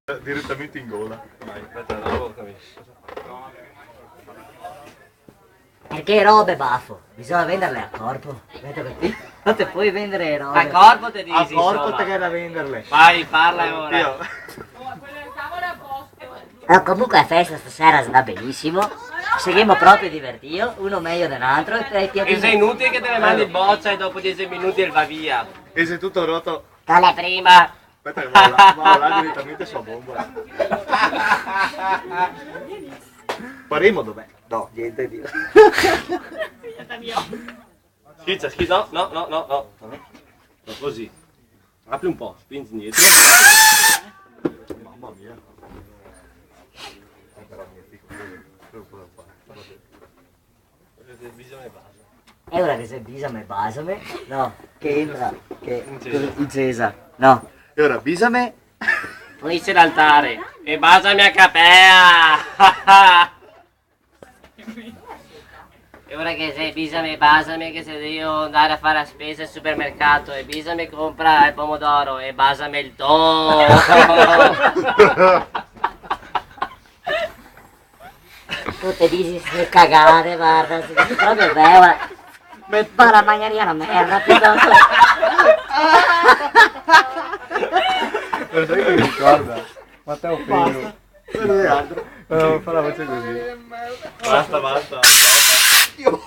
Direttamente in gola. Vai, aspetta, non avevo capito. Perché robe baffo, bisogna venderle a corpo. Vedo che qui non te puoi vendere robe. A corpo te dici, A corpo insomma. te che da venderle. Vai, parla ora. Io. Comunque la festa stasera andrà benissimo. Seguiamo proprio divertito, uno meglio dell'altro e ti E sei inutile che te ne mandi boccia e dopo 10 minuti il va via. E sei tutto rotto. Dalle prima. Aspetta che vado là direttamente sulla bombola. Paremo dov'è? No, niente di. Schizza, schizza, no. No, così. Apri un po', spingi indietro. Mamma mia. E ora che sei bisame e basame, no, che entra, che incesa, no. E ora bisame. Poi c'è l'altare. E basami a capea. E ora che sei bisame, basami che se devo andare a fare la spesa al supermercato e bisame compra il pomodoro e basame il tonno. Tu ti dici se cagare, guarda, sei proprio bella. Mi para mangiare una merda, piuttosto. Lo sai che mi ricorda? Matteo Pino. Non è altro. No, fa la voce così. Basta. Io.